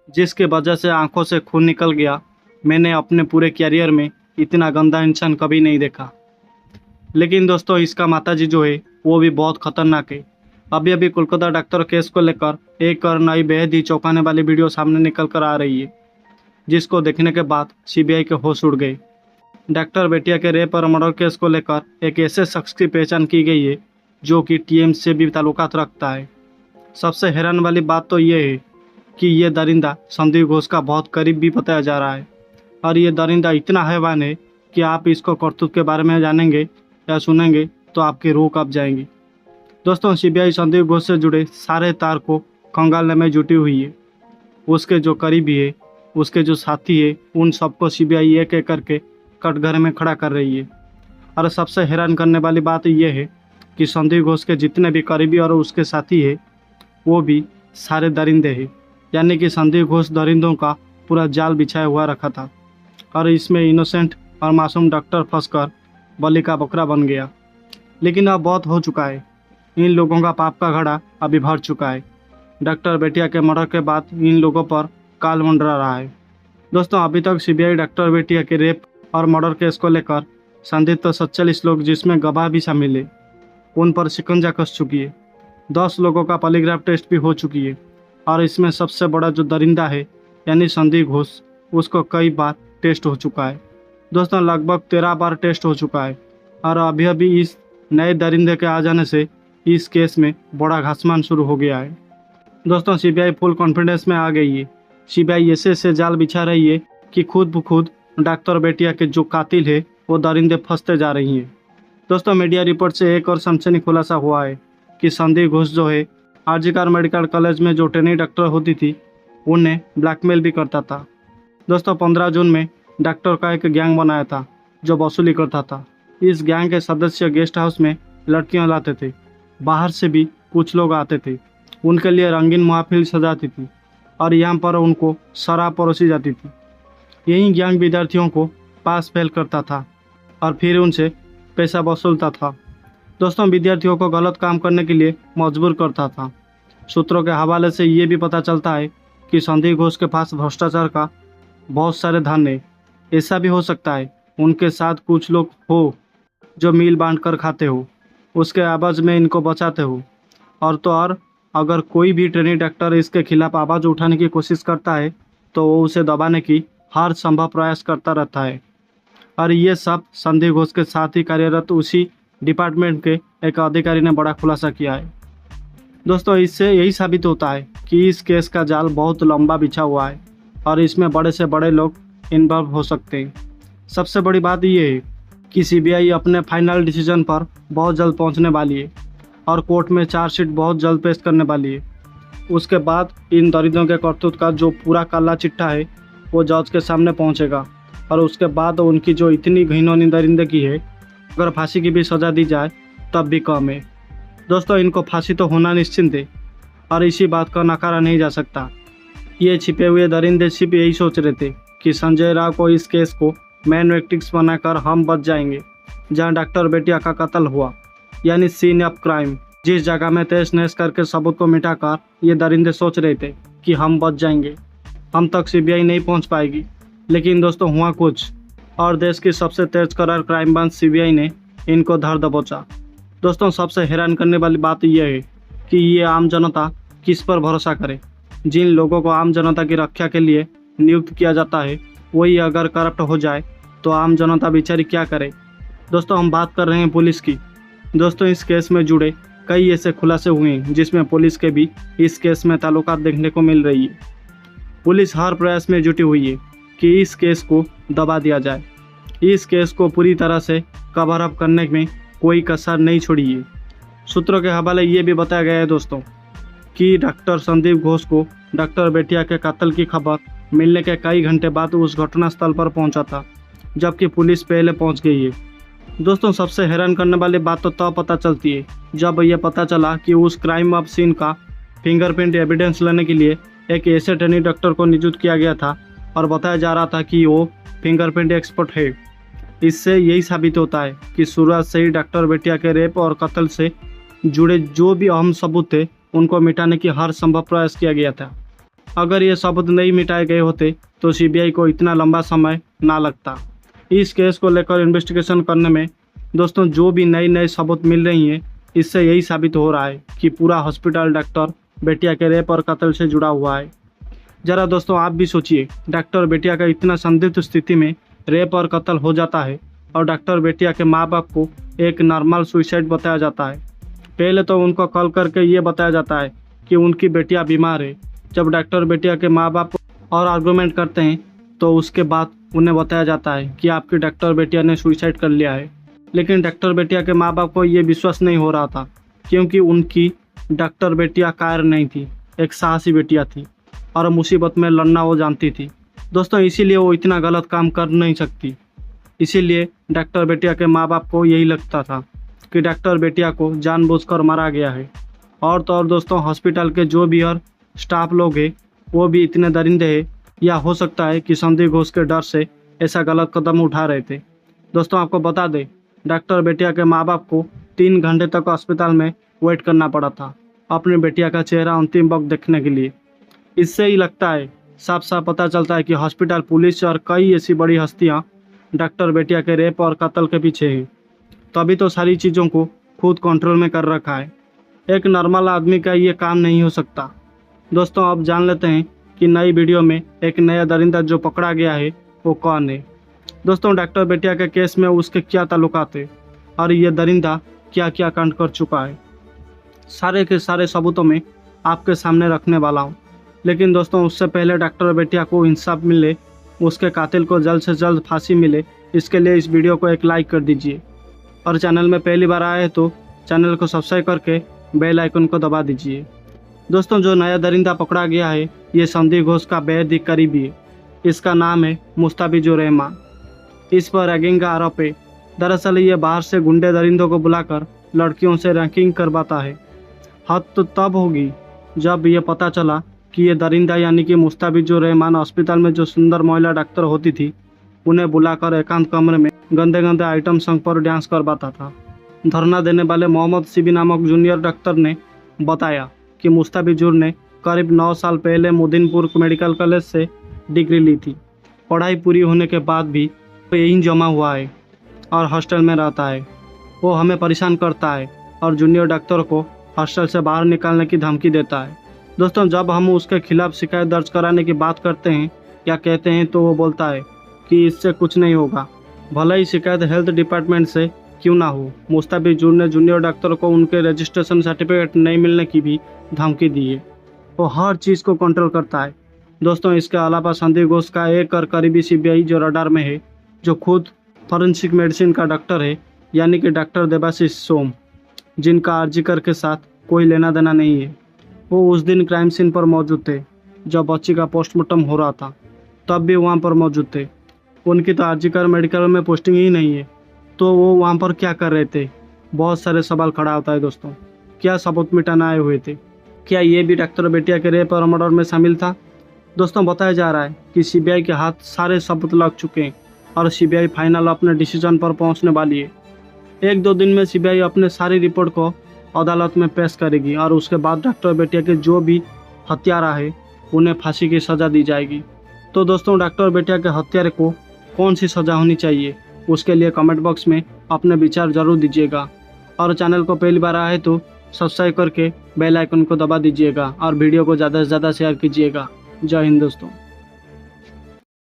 जिसके वजह से आंखों से खून निकल गया। मैंने अपने पूरे कैरियर में इतना गंदा इंसान कभी नहीं देखा। लेकिन दोस्तों, इसका माताजी जो है वो भी बहुत खतरनाक है। अभी अभी कोलकाता डॉक्टर केस को लेकर एक और नई बेहद ही चौंकाने वाली वीडियो सामने निकल कर आ रही है, जिसको देखने के बाद सीबीआई के होश उड़ गए। डॉक्टर बेटिया के रेप और मर्डर केस को लेकर एक ऐसे शख्स की पहचान की गई है जो कि टीएम से भी ताल्लुकात रखता है। सबसे हैरान वाली बात तो ये है कि ये दरिंदा संदीप घोष का बहुत करीब भी बताया जा रहा है। और ये दरिंदा इतना हैवान है कि आप इसको करतूत के बारे में जानेंगे या सुनेंगे तो आपकी रूह कांप जाएंगी। दोस्तों, सीबीआई संदीप घोष से जुड़े सारे तार को खंगालने में जुटी हुई है। उसके जो करीबी है, उसके जो साथी है, उन सबको सीबीआई एक एक करके कटघरे में खड़ा कर रही है। और सबसे हैरान करने वाली बात यह है कि संदीप घोष के जितने भी करीबी और उसके साथी है वो भी सारे दरिंदे हैं। यानी कि संदीप घोष दरिंदों का पूरा जाल बिछाया हुआ रखा था और इसमें इनोसेंट और मासूम डॉक्टर फंसकर बलि का बकरा बन गया। लेकिन अब बहुत हो चुका है। इन लोगों का पाप का घड़ा अभी भर चुका है। डॉक्टर बेटिया के मर्डर के बाद इन लोगों पर काल मंडरा रहा है। दोस्तों, अभी तक सीबीआई डॉक्टर बेटिया के रेप और मर्डर केस को लेकर संदिग्ध 47 लोग, जिसमें गवाह भी शामिल है, उन पर शिकंजा कस चुकी है। 10 लोगों का पॉलीग्राफ टेस्ट भी हो चुकी है। और इसमें सबसे बड़ा जो दरिंदा है यानी संदीप घोष, उसको कई बार टेस्ट हो चुका है। दोस्तों, लगभग 13 बार टेस्ट हो चुका है। और अभी अभी इस नए दरिंदे के आ जाने से इस केस में बड़ा घासमान शुरू हो गया है। दोस्तों, सीबीआई फुल कॉन्फिडेंस में आ गई है। सीबीआई ऐसे ऐसे जाल बिछा रही है कि खुद ब खुद डॉक्टर बेटिया के जो कातिल है वो दरिंदे फंसते जा रही हैं। दोस्तों, मीडिया रिपोर्ट से एक और सनसनी खुलासा हुआ है कि संदीप घोष जो है आरजीकर मेडिकल कॉलेज में जो ट्रेनी डॉक्टर होती थी उन्हें ब्लैकमेल भी करता था। दोस्तों, 15 जून में डॉक्टर का एक गैंग बनाया था जो वसूली करता था। इस गैंग के सदस्य गेस्ट हाउस में लड़कियां लाते थे। बाहर से भी कुछ लोग आते थे। उनके लिए रंगीन महफिल सजाती थी और यहाँ पर उनको शराब परोसी जाती थी। यही गैंग विद्यार्थियों को पास फेल करता था और फिर उनसे पैसा वसूलता था। दोस्तों, विद्यार्थियों को गलत काम करने के लिए मजबूर करता था। सूत्रों के हवाले से ये भी पता चलता है कि संदीप घोष के पास भ्रष्टाचार का बहुत सारे धन है। ऐसा भी हो सकता है उनके साथ कुछ लोग हो जो मिल बांट कर खाते हो, उसके आवाज़ में इनको बचाते हो। और तो और, अगर कोई भी ट्रेनी डॉक्टर इसके खिलाफ आवाज़ उठाने की कोशिश करता है तो वो उसे दबाने की हर संभव प्रयास करता रहता है। और ये सब संदीप घोष के साथ ही कार्यरत उसी डिपार्टमेंट के एक अधिकारी ने बड़ा खुलासा किया है। दोस्तों, इससे यही साबित होता है कि इस केस का जाल बहुत लंबा बिछा हुआ है और इसमें बड़े से बड़े लोग इन्वॉल्व हो सकते हैं। सबसे बड़ी बात यह है कि सीबीआई अपने फाइनल डिसीजन पर बहुत जल्द पहुंचने वाली है और कोर्ट में चार्जशीट बहुत जल्द पेश करने वाली है। उसके बाद इन दरिंदों के करतूत का जो पूरा काला चिट्ठा है वो जज के सामने पहुंचेगा। और उसके बाद उनकी जो इतनी घिनौनी दरिंदगी है, अगर फांसी की भी सज़ा दी जाए तब भी कम है। दोस्तों, इनको फांसी तो होना निश्चित है और इसी बात का नकारा नहीं जा सकता। ये छिपे हुए दरिंदे सिर्फ यही सोच रहे थे कि संजय राव को इस केस को मैन विक्टिम्स बनाकर हम बच जाएंगे। जहां डॉक्टर बेटिया का कत्ल हुआ यानी सीन ऑफ क्राइम, जिस जगह में तहस नहस करके सबूत को मिटाकर ये दरिंदे सोच रहे थे कि हम बच जाएंगे, हम तक सीबीआई नहीं पहुंच पाएगी। लेकिन दोस्तों, हुआ कुछ और देश की सबसे तेज करार क्राइम ब्रांच सीबीआई ने इनको धर दबोचा। दोस्तों, सबसे हैरान करने वाली बात यह है कि ये आम जनता किस पर भरोसा करे। जिन लोगों को आम जनता की रक्षा के लिए नियुक्त किया जाता है वही अगर करप्ट हो जाए तो आम जनता बेचारी क्या करे। दोस्तों, हम बात कर रहे हैं पुलिस की। दोस्तों, इस केस में जुड़े कई ऐसे खुलासे हुए हैं जिसमें पुलिस के भी इस केस में ताल्लुकात देखने को मिल रही है। पुलिस हर प्रयास में जुटी हुई है कि इस केस को दबा दिया जाए। इस केस को पूरी तरह से कवर अप करने में कोई कसर नहीं छोड़ी है। सूत्रों के हवाले ये भी बताया गया है दोस्तों कि डॉक्टर संदीप घोष को डॉक्टर बेटिया के कत्ल की खबर मिलने के कई घंटे बाद उस घटनास्थल पर पहुंचा था, जबकि पुलिस पहले पहुंच गई है। दोस्तों, सबसे हैरान करने वाली बात तो तब पता चलती है जब यह पता चला कि उस क्राइम ऑफ सीन का फिंगरप्रिंट एविडेंस लेने के लिए एक ऐसे ट्रेनी डॉक्टर को नियुक्त किया गया था और बताया जा रहा था कि वो फिंगरप्रिंट एक्सपर्ट है। इससे यही साबित होता है कि शुरुआत से ही डॉक्टर बेटिया के रेप और कत्ल से जुड़े जो भी अहम सबूत थे उनको मिटाने की हर संभव प्रयास किया गया था। अगर ये सबूत नहीं मिटाए गए होते तो सीबीआई को इतना लंबा समय ना लगता। इस केस को लेकर इन्वेस्टिगेशन करने में दोस्तों जो भी नई नई सबूत मिल रही हैं, इससे यही साबित हो रहा है कि पूरा हॉस्पिटल डॉक्टर बेटिया के रेप और कत्ल से जुड़ा हुआ है। ज़रा दोस्तों आप भी सोचिए, डॉक्टर बेटिया का इतना संदिग्ध स्थिति में रेप और कत्ल हो जाता है और डॉक्टर बेटिया के माँ बाप को एक नॉर्मल सुसाइड बताया जाता है। पहले तो उनको कॉल करके ये बताया जाता है कि उनकी बेटिया बीमार है। जब डॉक्टर बेटिया के माँ बाप और आर्गूमेंट करते हैं तो उसके बाद उन्हें बताया जाता है कि आपकी डॉक्टर बेटिया ने सुसाइड कर लिया है। लेकिन डॉक्टर बेटिया के माँ बाप को ये विश्वास नहीं हो रहा था, क्योंकि उनकी डॉक्टर बेटिया कायर नहीं थी, एक साहसी बेटिया थी और मुसीबत में लड़ना वो जानती थी दोस्तों। इसीलिए वो इतना गलत काम कर नहीं सकती। इसीलिए डॉक्टर बेटिया के माँ बाप को यही लगता था कि डॉक्टर बेटिया को जानबूझकर मारा गया है। और तो और दोस्तों, हॉस्पिटल के जो भी और स्टाफ लोग हैं वो भी इतने दरिंदे हैं, या हो सकता है कि संदिग्ध घोष के डर से ऐसा गलत कदम उठा रहे थे। दोस्तों आपको बता दें, डॉक्टर बेटिया के माँ बाप को 3 घंटे तक अस्पताल में वेट करना पड़ा था अपनी बेटिया का चेहरा अंतिम वक्त देखने के लिए। इससे ही लगता है, साफ साफ पता चलता है कि हॉस्पिटल, पुलिस और कई ऐसी बड़ी हस्तियाँ डॉक्टर बेटिया के रेप और कत्ल के पीछे हैं। तभी तो सारी चीज़ों को खुद कंट्रोल में कर रखा है। एक नॉर्मल आदमी का ये काम नहीं हो सकता। दोस्तों अब जान लेते हैं कि नई वीडियो में एक नया दरिंदा जो पकड़ा गया है वो कौन है। दोस्तों डॉक्टर बेटिया के केस में उसके क्या ताल्लुकात है और ये दरिंदा क्या क्या कांड कर चुका है, सारे के सारे सबूतों में आपके सामने रखने वाला हूँ। लेकिन दोस्तों उससे पहले डॉक्टर बेटिया को इंसाफ मिले, उसके कातिल को जल्द से जल्द फांसी मिले, इसके लिए इस वीडियो को एक लाइक कर दीजिए। और चैनल में पहली बार आए तो चैनल को सब्सक्राइब करके बेल आइकन को दबा दीजिए। दोस्तों जो नया दरिंदा पकड़ा गया है ये संदिग्ध घोष का बेहद ही करीबी है। इसका नाम है मुस्ताफिजुर रहमान। इस पर रैगिंग का आरोप है। दरअसल ये बाहर से गुंडे दरिंदों को बुलाकर लड़कियों से रैगिंग करवाता है। हद तो तब होगी जब ये पता चला कि ये दरिंदा यानी कि मुस्ताफिजुर रहमान हॉस्पिटल में जो सुंदर महिला डॉक्टर होती थी उन्हें बुलाकर एकांत कमरे में गंदे गंदे आइटम सॉन्ग पर डांस करवाता था। धरना देने वाले मोहम्मद सीबी नामक जूनियर डॉक्टर ने बताया कि मुस्ताफिजुर ने करीब 9 साल पहले मोदिनपुर मेडिकल कॉलेज से डिग्री ली थी। पढ़ाई पूरी होने के बाद भी वो यहीं जमा हुआ है और हॉस्टल में रहता है। वो हमें परेशान करता है और जूनियर डॉक्टर को हॉस्टल से बाहर निकालने की धमकी देता है। दोस्तों जब हम उसके खिलाफ शिकायत दर्ज कराने की बात करते हैं या कहते हैं तो वो बोलता है कि इससे कुछ नहीं होगा, भले ही शिकायत हेल्थ डिपार्टमेंट से क्यों ना हो। मुस्ताफिजुर ने जूनियर डॉक्टर को उनके रजिस्ट्रेशन सर्टिफिकेट नहीं मिलने की भी धमकी दी है। वो हर चीज़ को कंट्रोल करता है। दोस्तों इसके अलावा संदिग्ध घोष का एक और करीबी सीबीआई जो रडार में है, जो खुद फॉरेंसिक मेडिसिन का डॉक्टर है, यानी कि डॉक्टर देवाशीष सोम, जिनका आरजीकर के साथ कोई लेना देना नहीं है। वो उस दिन क्राइम सीन पर मौजूद थे जब बच्ची का पोस्टमार्टम हो रहा था, तब भी वहाँ पर मौजूद थे। उनकी तो आरजीकर मेडिकल में पोस्टिंग ही नहीं है, तो वो वहाँ पर क्या कर रहे थे? बहुत सारे सवाल खड़ा होता है दोस्तों। क्या सबूत मिटाने आए हुए थे? क्या ये भी डॉक्टर बेटिया के रेप और मर्डर में शामिल था? दोस्तों बताया जा रहा है कि सीबीआई के हाथ सारे सबूत लग चुके हैं और सीबीआई फाइनल अपने डिसीजन पर पहुंचने वाली है। 1-2 दिन में सीबीआई अपने सारी रिपोर्ट को अदालत में पेश करेगी और उसके बाद डॉक्टर बेटिया के जो भी हत्यारा है उन्हें फांसी की सज़ा दी जाएगी। तो दोस्तों डॉक्टर बेटिया के हत्यारे को कौन सी सज़ा होनी चाहिए, उसके लिए कमेंट बॉक्स में अपने विचार ज़रूर दीजिएगा। और चैनल को पहली बार आए तो सब्सक्राइब करके बेल आइकन को दबा दीजिएगा और वीडियो को ज़्यादा से ज़्यादा शेयर कीजिएगा। जय हिंद दोस्तों।